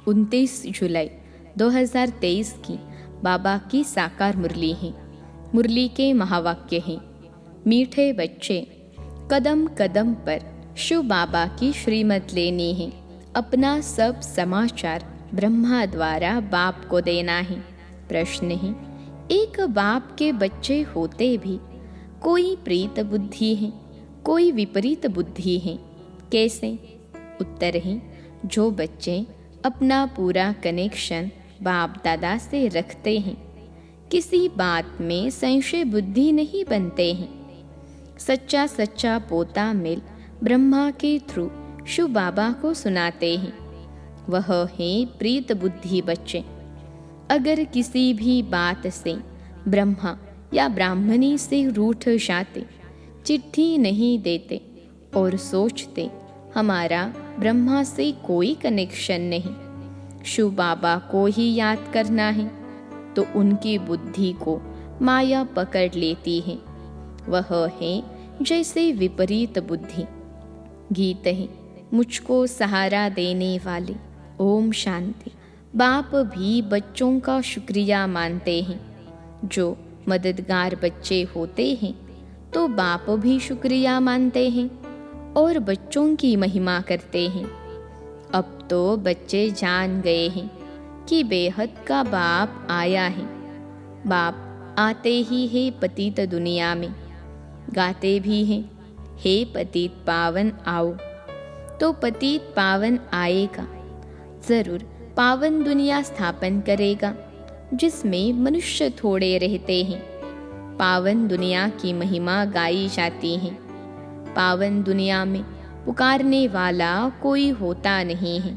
29 जुलाई 2023 की बाबा की साकार मुरली है। मुरली के महावाक्य हैं, मीठे बच्चे, कदम कदम पर शिव बाबा की श्रीमत लेनी है। अपना सब समाचार ब्रह्मा द्वारा बाप को देना है। प्रश्न है, एक बाप के बच्चे होते भी कोई प्रीत बुद्धि है, कोई विपरीत बुद्धि है, कैसे? उत्तर है, जो बच्चे अपना पूरा कनेक्शन बाप दादा से रखते हैं, किसी बात में संशय बुद्धि नहीं बनते हैं। सच्चा सच्चा पोता मिल ब्रह्मा के थ्रू शिव बाबा को सुनाते हैं, वह है प्रीत बुद्धि बच्चे। अगर किसी भी बात से ब्रह्मा या ब्राह्मणी से रूठ जाते, चिट्ठी नहीं देते और सोचते हमारा ब्रह्मा से कोई कनेक्शन नहीं, शिव बाबा को ही याद करना है, तो उनकी बुद्धि को माया पकड़ लेती है। वह है जैसे विपरीत बुद्धि। गीत है, मुझको सहारा देने वाले ओम शांति। बाप भी बच्चों का शुक्रिया मानते हैं। जो मददगार बच्चे होते हैं तो बाप भी शुक्रिया मानते हैं और बच्चों की महिमा करते हैं। अब तो बच्चे जान गए हैं कि बेहद का बाप आया है। बाप आते ही है पतित दुनिया में, गाते भी हैं, हे पतित पावन आओ। तो पतित पावन आएगा, जरूर पावन दुनिया स्थापन करेगा, जिसमें मनुष्य थोड़े रहते हैं। पावन दुनिया की महिमा गाई जाती है। पावन दुनिया में पुकारने वाला कोई होता नहीं है।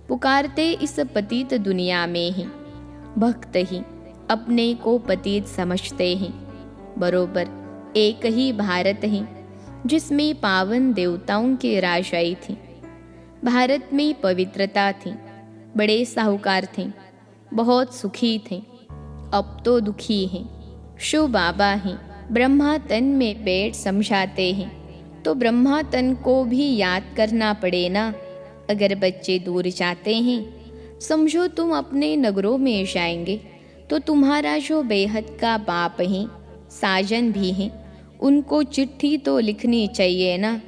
पुकारते इस पतित दुनिया में हैं। भक्त ही अपने को पतित समझते हैं। बरोबर एक ही भारत है जिसमें पावन देवताओं की राजाई थी। भारत में पवित्रता थी, बड़े साहूकार थे, बहुत सुखी थे। अब तो दुखी हैं। शिव बाबा हैं, ब्रह्मा तन में बैठ समझाते हैं, तो ब्रह्मा तन को भी याद करना पड़े ना। अगर बच्चे दूर जाते हैं, समझो तुम अपने नगरों में जाएंगे, तो तुम्हारा जो बेहद का बाप है, साजन भी हैं, उनको चिट्ठी तो लिखनी चाहिए ना।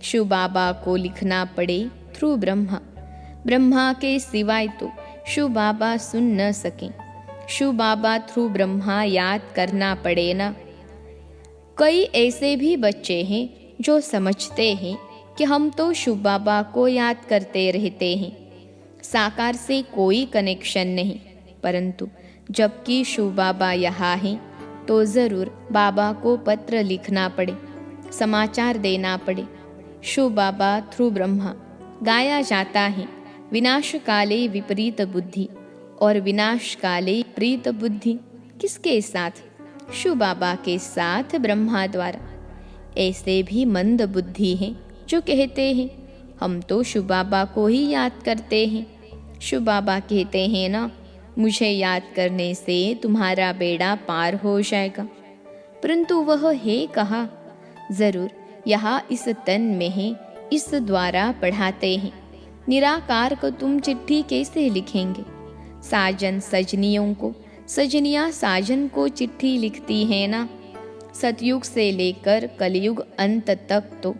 शिव बाबा को लिखना पड़े थ्रू ब्रह्मा। ब्रह्मा के सिवाय तो शिव बाबा सुन न सकें। शिव बाबा थ्रू ब्रह्मा याद करना पड़े ना। कई ऐसे भी बच्चे हैं जो समझते हैं कि हम तो शिव बाबा को याद करते रहते हैं, साकार से कोई कनेक्शन नहीं। परंतु जबकि शिव बाबा यहाँ हैं, तो ज़रूर बाबा को पत्र लिखना पड़े, समाचार देना पड़े। शिव बाबा थ्रू ब्रह्मा गाया जाता है, विनाश काले विपरीत बुद्धि और विनाश काले प्रीत बुद्धि। किसके साथ? शिव बाबा के साथ, ब्रह्मा द्वारा। ऐसे भी मंद बुद्धि हैं जो कहते हैं हम तो शिव बाबा को ही याद करते हैं। शिव बाबा कहते हैं ना, मुझे याद करने से तुम्हारा बेड़ा पार हो जाएगा। परंतु वह है कहाँ? जरूर यहाँ इस तन में है, इस द्वारा पढ़ाते हैं। निराकार को तुम चिट्ठी कैसे लिखेंगे? साजन सजनियों को, सजनियाँ साजन को चिट्ठी लिखती है ना। सतयुग से लेकर कलयुग अंत तक तो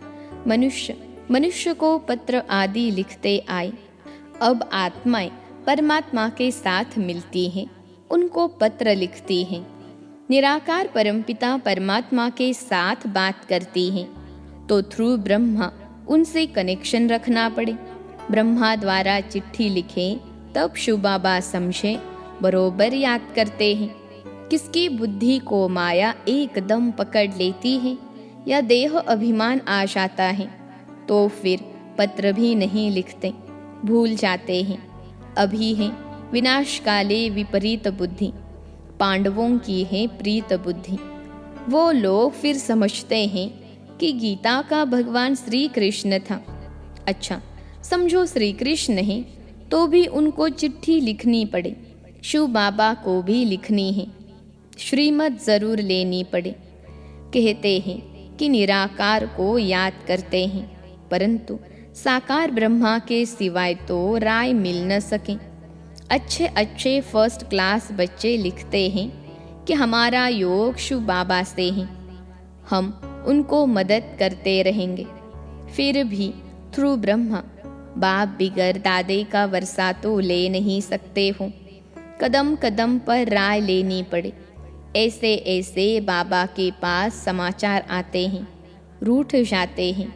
मनुष्य को पत्र आदि लिखते आए। अब आत्माएं परमात्मा के साथ मिलती हैं, उनको पत्र लिखती हैं। निराकार परमपिता परमात्मा के साथ बात करती हैं, तो थ्रू ब्रह्मा उनसे कनेक्शन रखना पड़े। ब्रह्मा द्वारा चिट्ठी लिखे तब शिव बाबा समझे, बरोबर याद करते हैं। किसकी बुद्धि को माया एकदम पकड़ लेती है या देह अभिमान आ जाता है, तो फिर पत्र भी नहीं लिखते, भूल जाते हैं। अभी है विनाश काले विपरीत बुद्धि, पांडवों की है प्रीत बुद्धि। वो लोग फिर समझते हैं कि गीता का भगवान श्री कृष्ण था। अच्छा, समझो श्री कृष्ण है तो भी उनको चिट्ठी लिखनी पड़े, शिव बाबा को भी लिखनी है, श्रीमत जरूर लेनी पड़े। कहते हैं कि निराकार को याद करते हैं, परंतु साकार ब्रह्मा के सिवाय तो राय मिल न सके। अच्छे अच्छे फर्स्ट क्लास बच्चे लिखते हैं कि हमारा योग शिव बाबा से है, हम उनको मदद करते रहेंगे। फिर भी थ्रू ब्रह्मा बाप बिगर दादे का वर्षा तो ले नहीं सकते हो। कदम कदम पर राय लेनी पड़े। ऐसे ऐसे बाबा के पास समाचार आते हैं, रूठ जाते हैं।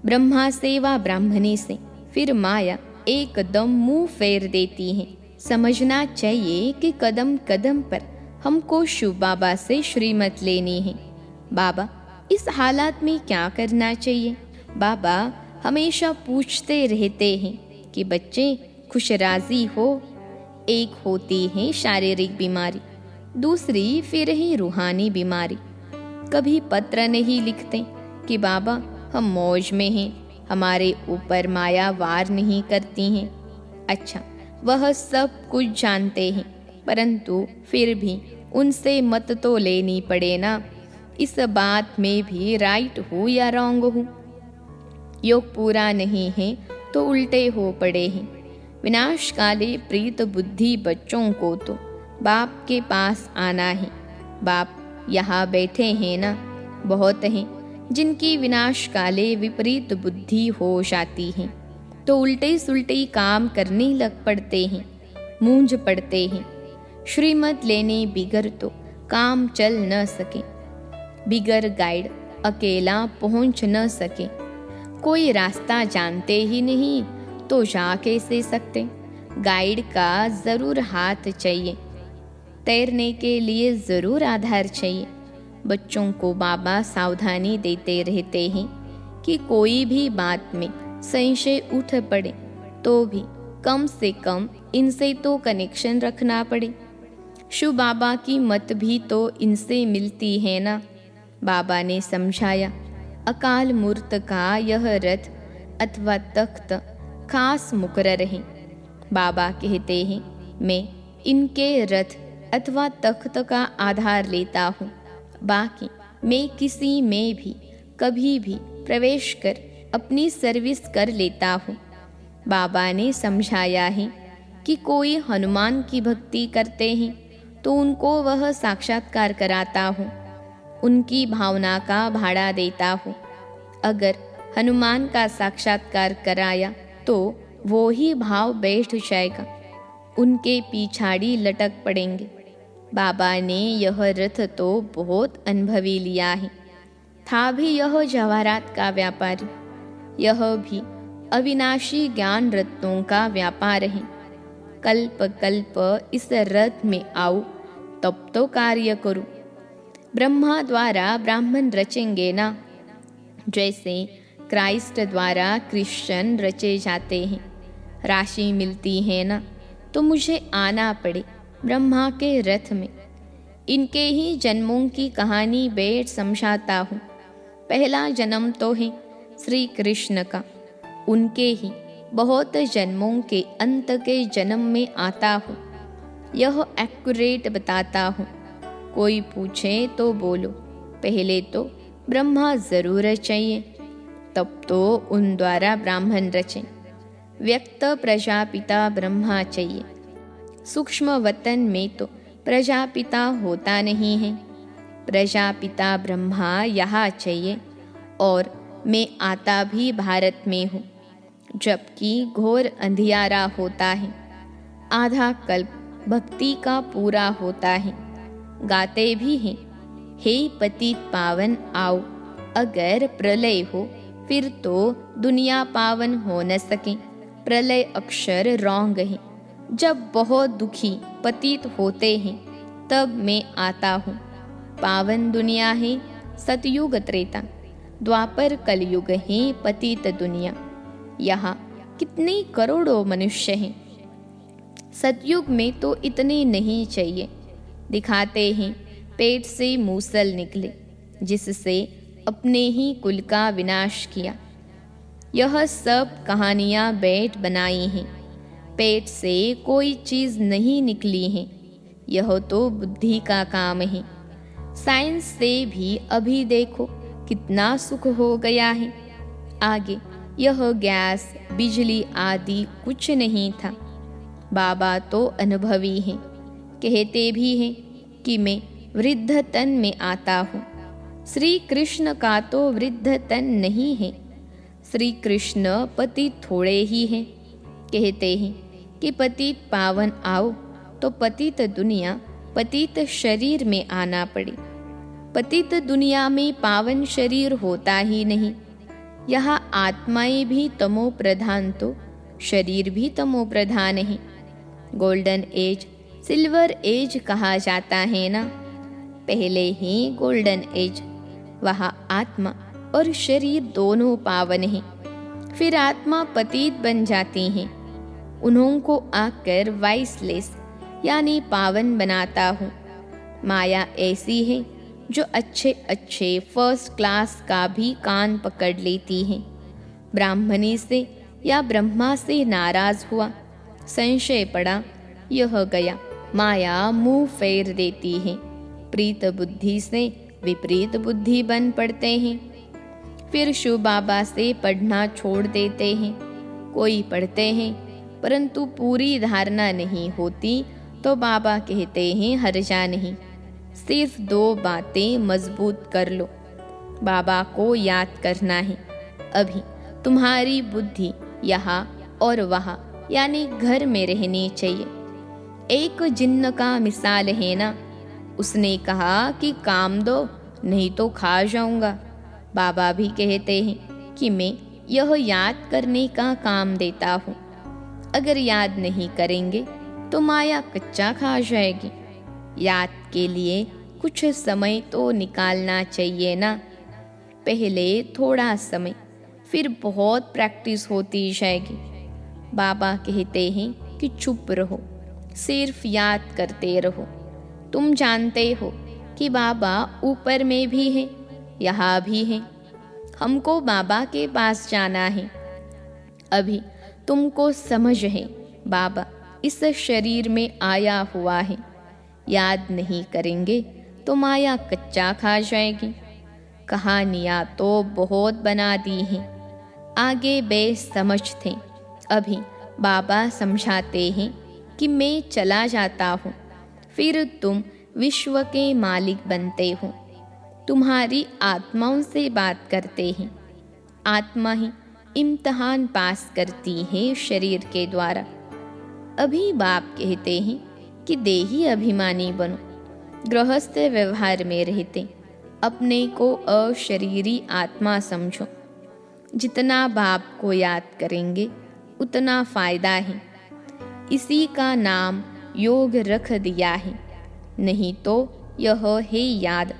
ब्रह्मा से व ब्राह्मणी से फिर माया एकदम मुंह फेर देती है। समझना चाहिए कि कदम कदम पर हमको शिव बाबा से श्रीमत लेनी है। बाबा इस हालात में क्या करना चाहिए? बाबा हमेशा पूछते रहते हैं कि बच्चे खुश राजी हो। एक होती है शारीरिक बीमारी, दूसरी फिर है रूहानी बीमारी। कभी पत्र नहीं लिखते कि बाबा हम मौज में हैं, हमारे ऊपर माया वार नहीं करती हैं। अच्छा, वह सब कुछ जानते हैं, परंतु फिर भी उनसे मत तो लेनी पड़े ना। इस बात में भी राइट हो या रॉन्ग हो। योग पूरा नहीं है तो उल्टे हो पड़े हैं। विनाशकाले प्रीत बुद्धि बच्चों को तो बाप के पास आना है। बाप यहाँ बैठे हैं ना, बहुत हैं जिनकी विनाशकाले विपरीत बुद्धि हो जाती है तो उल्टे सुल्टे काम करने लग पड़ते हैं, मूंझ पड़ते हैं। श्रीमत लेने बिगर तो काम चल न सके। बिगर गाइड अकेला पहुंच न सके। कोई रास्ता जानते ही नहीं तो जा कैसे सकते? गाइड का जरूर हाथ चाहिए। तैरने के लिए जरूर आधार चाहिए। बच्चों को बाबा सावधानी देते रहते हैं कि कोई भी बात में संशय उठ पड़े तो भी कम से कम इनसे तो कनेक्शन रखना पड़े। शिव बाबा की मत भी तो इनसे मिलती है ना। बाबा ने समझाया, अकाल मूर्त का यह रथ अथवा तख्त खास मुकर्रर है। बाबा कहते हैं मैं इनके रथ अथवा तख्त का आधार लेता हूँ, बाकी मैं किसी में भी कभी भी प्रवेश कर अपनी सर्विस कर लेता हूँ। बाबा ने समझाया है कि कोई हनुमान की भक्ति करते हैं तो उनको वह साक्षात्कार कराता हूँ, उनकी भावना का भाड़ा देता हूँ। अगर हनुमान का साक्षात्कार कराया तो वो ही भाव बैठ जाएगा, उनके पीछाड़ी लटक पड़ेंगे। बाबा ने यह रथ तो बहुत अनुभवी लिया है। था भी यह जवाहरात का व्यापारी, यह भी अविनाशी ज्ञान रत्नों का व्यापार है। कल्प कल्प इस रथ में आओ तब तो कार्य करूं। ब्रह्मा द्वारा ब्राह्मण रचेंगे ना, जैसे क्राइस्ट द्वारा क्रिश्चियन रचे जाते हैं। राशि मिलती है ना, तो मुझे आना पड़े ब्रह्मा के रथ में। इनके ही जन्मों की कहानी बैठ समझाता हूँ। पहला जन्म तो है श्री कृष्ण का, उनके ही बहुत जन्मों के अंत के जन्म में आता हूँ। यह एक्यूरेट बताता हूँ। कोई पूछे तो बोलो, पहले तो ब्रह्मा जरूर चाहिए, तब तो उन द्वारा ब्राह्मण रचे। व्यक्त प्रजापिता ब्रह्मा चाहिए। सूक्ष्म वतन में तो प्रजापिता होता नहीं है। प्रजापिता ब्रह्मा यहाँ चाहिए और मैं आता भी भारत में हूँ, जबकि घोर अंधियारा होता है। आधा कल्प भक्ति का पूरा होता है। गाते भी हैं, हे पतित पावन आओ। अगर प्रलय हो फिर तो दुनिया पावन हो न सके। प्रलय अक्षर रॉन्ग है। जब बहुत दुखी पतित होते हैं तब मैं आता हूँ। पावन दुनिया है सतयुग त्रेता, द्वापर कलयुग है पतित दुनिया। यहाँ कितने करोड़ों मनुष्य हैं। सतयुग में तो इतने नहीं चाहिए। दिखाते हैं पेट से मूसल निकले, जिससे अपने ही कुल का विनाश किया। यह सब कहानियाँ बैठ बनाई हैं। पेट से कोई चीज़ नहीं निकली है, यह तो बुद्धि का काम है। साइंस से भी अभी देखो कितना सुख हो गया है। आगे यह गैस, बिजली आदि कुछ नहीं था। बाबा तो अनुभवी हैं, कहते भी हैं कि मैं वृद्ध तन में आता हूँ। श्री कृष्ण का तो वृद्ध तन नहीं है। श्री कृष्ण पतित थोड़े ही हैं। कहते हैं कि पतित पावन आओ, तो पतित दुनिया, पतित शरीर में आना पड़े। पतित दुनिया में पावन शरीर होता ही नहीं। यहाँ आत्माएं भी तमो प्रधान, तो शरीर भी तमो प्रधान है। गोल्डन एज, सिल्वर एज कहा जाता है ना। पहले ही गोल्डन एज, वहाँ आत्मा और शरीर दोनों पावन हैं। फिर आत्मा पतित बन जाती हैं। उन्हों को आकर वाइसलेस यानी पावन बनाता हूँ। माया ऐसी है जो अच्छे अच्छे फर्स्ट क्लास का भी कान पकड़ लेती है। ब्राह्मणी से या ब्रह्मा से नाराज हुआ, संशय पड़ा, यह गया, माया मुंह फेर देती है। प्रीत बुद्धि से विपरीत बुद्धि बन पड़ते हैं। फिर शिव बाबा से पढ़ना छोड़ देते हैं। कोई पढ़ते हैं परंतु पूरी धारणा नहीं होती, तो बाबा कहते हैं हर्जा नहीं, सिर्फ 2 बातें मजबूत कर लो। बाबा को याद करना है। अभी तुम्हारी बुद्धि यहाँ और वहाँ यानी घर में रहनी चाहिए। एक जिन्न का मिसाल है ना, उसने कहा कि काम दो नहीं तो खा जाऊंगा। बाबा भी कहते हैं कि मैं यह याद करने का काम देता हूँ। अगर याद नहीं करेंगे तो माया कच्चा खा जाएगी। याद के लिए कुछ समय तो निकालना चाहिए ना। पहले थोड़ा समय, फिर बहुत प्रैक्टिस होती जाएगी। बाबा कहते हैं कि चुप रहो, सिर्फ याद करते रहो। तुम जानते हो कि बाबा ऊपर में भी है, यहाँ भी है। हमको बाबा के पास जाना है। अभी तुमको समझ है बाबा इस शरीर में आया हुआ है। याद नहीं करेंगे तो माया कच्चा खा जाएगी। कहानियाँ तो बहुत बना दी हैं, आगे बेसमझ थे। अभी बाबा समझाते हैं कि मैं चला जाता हूँ, फिर तुम विश्व के मालिक बनते हो। तुम्हारी आत्माओं से बात करते हैं। आत्मा ही इम्तहान पास करती है शरीर के द्वारा। अभी बाप कहते हैं कि देही अभिमानी बनो। गृहस्थ व्यवहार में रहते अपने को अशरीरी आत्मा समझो। जितना बाप को याद करेंगे उतना फायदा है। इसी का नाम योग रख दिया है। नहीं तो यह है याद।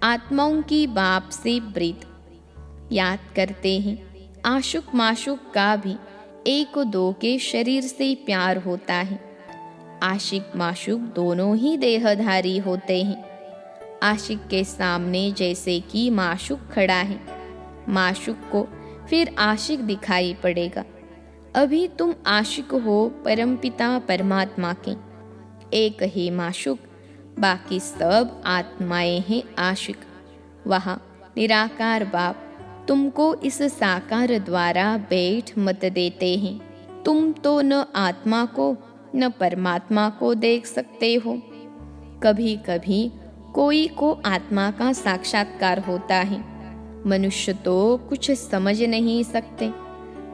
आत्माओं की बाप से प्रीत याद करते हैं। आशुक माशुक का भी 1-2 के शरीर से प्यार होता है। आशिक माशुक दोनों ही देहधारी होते हैं। आशिक के सामने जैसे कि माशुक खड़ा है, माशुक को फिर आशिक दिखाई पड़ेगा। अभी तुम आशिक हो परमपिता परमात्मा के। एक ही माशुक, बाकी सब आत्माएं हैं आशिक। वहाँ निराकार बाप तुमको इस साकार द्वारा बैठ मत देते हैं। तुम तो न आत्मा को न परमात्मा को देख सकते हो। कभी कभी कोई को आत्मा का साक्षात्कार होता है। मनुष्य तो कुछ समझ नहीं सकते।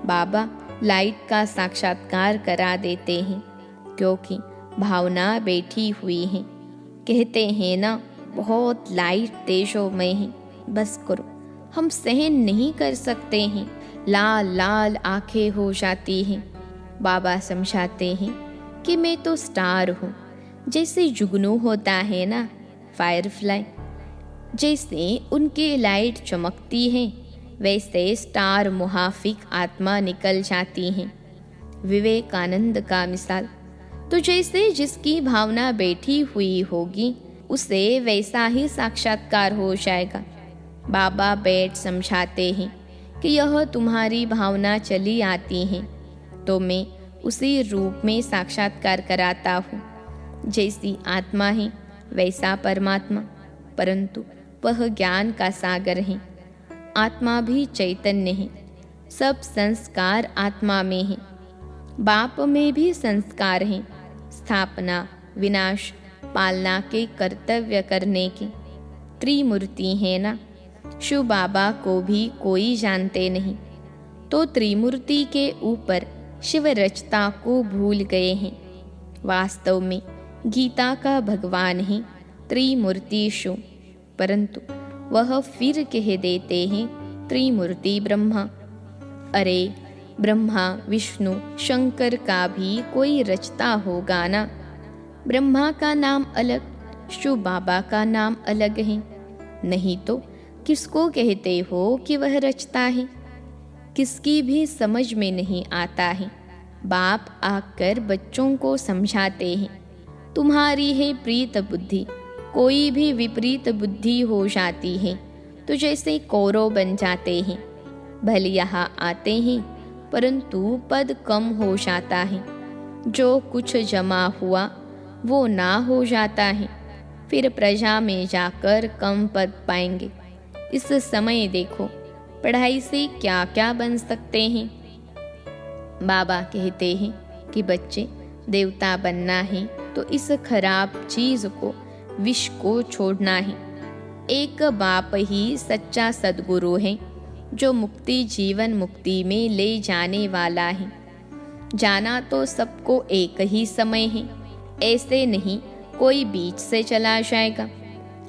बाबा लाइट का साक्षात्कार करा देते हैं, क्योंकि भावना बैठी हुई है। कहते हैं ना, बहुत लाइट तेजों में है, बस करो, हम सहन नहीं कर सकते हैं। लाल लाल आंखें हो जाती हैं। बाबा समझाते हैं कि मैं तो स्टार हूँ। जैसे जुगनू होता है ना, फायरफ्लाई, जैसे उनकी लाइट चमकती है वैसे स्टार मुहाफिक आत्मा निकल जाती हैं। विवेकानंद का मिसाल, तो जैसे जिसकी भावना बैठी हुई होगी उसे वैसा ही साक्षात्कार हो जाएगा। बाबा बैठ समझाते हैं कि यह तुम्हारी भावना चली आती है तो मैं उसी रूप में साक्षात्कार कराता हूँ। जैसी आत्मा है वैसा परमात्मा, परंतु वह ज्ञान का सागर है। आत्मा भी चैतन्य है, सब संस्कार आत्मा में हैं। बाप में भी संस्कार हैं, स्थापना, विनाश, पालना के कर्तव्य करने के। त्रिमूर्ति है ना, शिव बाबा को भी कोई जानते नहीं, तो त्रिमूर्ति के ऊपर शिव रचता को भूल गए हैं। वास्तव में गीता का भगवान है त्रिमूर्ति शिव, परंतु वह फिर कह देते हैं त्रिमूर्ति ब्रह्मा। अरे ब्रह्मा, विष्णु, शंकर का भी कोई रचता होगा ना। ब्रह्मा का नाम अलग, शिव बाबा का नाम अलग है, नहीं तो किसको कहते हो कि वह रचता है? किसकी भी समझ में नहीं आता है। बाप आकर बच्चों को समझाते हैं, तुम्हारी है प्रीत बुद्धि, कोई भी विपरीत बुद्धि हो जाती है तो जैसे कौरव बन जाते हैं। भले यहाँ आते हैं परंतु पद कम हो जाता है, जो कुछ जमा हुआ वो ना हो जाता है, फिर प्रजा में जाकर कम पद पाएंगे। इस समय देखो पढ़ाई से क्या क्या बन सकते हैं। बाबा कहते हैं कि बच्चे देवता बनना है तो इस खराब चीज को, विष को छोड़ना है। एक बाप ही सच्चा सद्गुरु है जो मुक्ति, जीवन मुक्ति में ले जाने वाला है। जाना तो सबको एक ही समय है, ऐसे नहीं कोई बीच से चला जाएगा।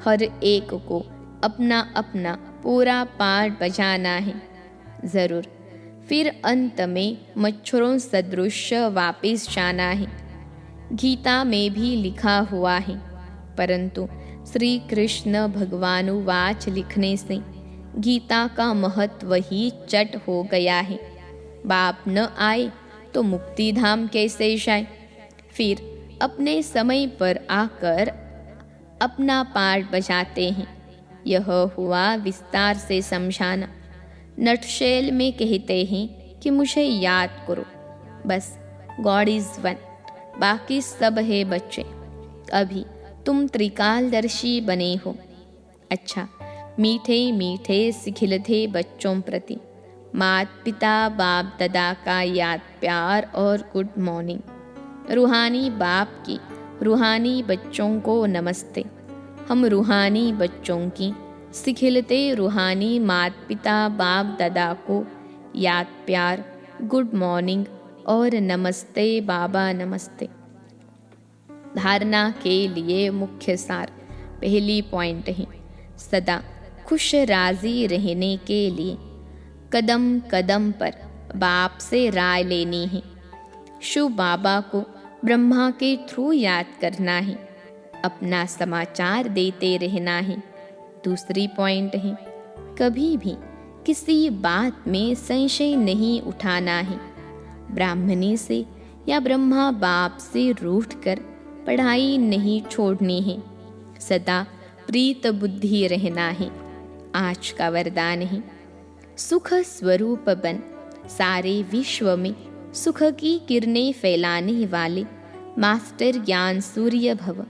हर एक को अपना अपना पूरा पार्ट बजाना है जरूर, फिर अंत में मच्छरों सदृश वापिस जाना है। गीता में भी लिखा हुआ है, परंतु श्री कृष्ण भगवानुवाच लिखने से गीता का महत्व ही चट हो गया है। बाप न आए तो मुक्ति धाम कैसे जाए? फिर अपने समय पर आकर अपना पार्ट बजाते हैं। यह हुआ विस्तार से समझाना। नटशेल में कहते हैं कि मुझे याद करो, बस गॉड इज वन, बाकी सब है बच्चे। अभी तुम त्रिकालदर्शी बने हो। अच्छा, मीठे मीठे सिखिलते बच्चों प्रति माता पिता बाप दादा का याद, प्यार और गुड मॉर्निंग। रूहानी बाप की रूहानी बच्चों को नमस्ते। हम रूहानी बच्चों की सिखिलते रूहानी माता पिता बाप दादा को याद, प्यार, गुड मॉर्निंग और नमस्ते बाबा नमस्ते। धारणा के लिए मुख्य सार, पहली पॉइंट है सदा खुश राजी रहने के लिए कदम कदम पर बाप से राय लेनी है। शिव बाबा को ब्रह्मा के थ्रू याद करना है, अपना समाचार देते रहना है। दूसरी पॉइंट है कभी भी किसी बात में संशय नहीं उठाना है। ब्राह्मणी से या ब्रह्मा बाप से रूठकर पढ़ाई नहीं छोड़नी है, सदा प्रीत बुद्धि रहना है। आज का वरदान है सुख स्वरूप बन, सारे विश्व में सुख की किरणें फैलाने वाले मास्टर ज्ञान सूर्य भव।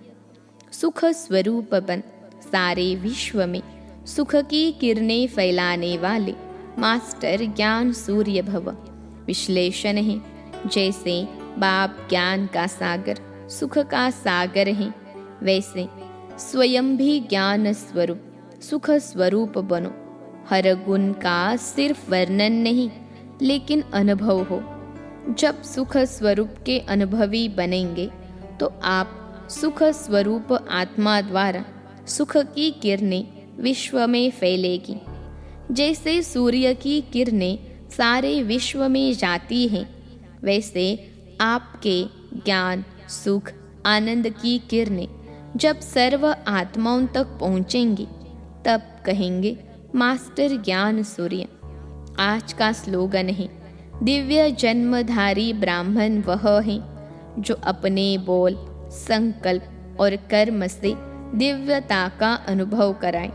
सुख स्वरूप बन, सारे विश्व में सुख की किरणें फैलाने वाले मास्टर ज्ञान सूर्य भव। विश्लेषण है जैसे बाप ज्ञान का सागर, सुख का सागर है, वैसे स्वयं भी ज्ञान स्वरूप, सुख स्वरूप बनो। हर गुण का सिर्फ वर्णन नहीं लेकिन अनुभव हो। जब सुख स्वरूप के अनुभवी बनेंगे तो आप सुख स्वरूप आत्मा द्वारा सुख की किरणें विश्व में फैलेगी। जैसे सूर्य की किरणें सारे विश्व में जाती हैं, वैसे आपके ज्ञान, सुख, आनंद की किरणें जब सर्व आत्माओं तक पहुँचेंगी तब कहेंगे मास्टर ज्ञान सूर्य। आज का स्लोगन है दिव्य जन्मधारी ब्राह्मण वह है जो अपने बोल, संकल्प और कर्म से दिव्यता का अनुभव कराए।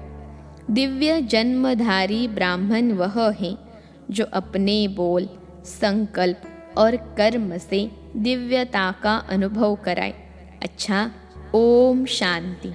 दिव्य जन्मधारी ब्राह्मण वह है जो अपने बोल, संकल्प और कर्म से दिव्यता का अनुभव कराए। अच्छा, ओम शांति।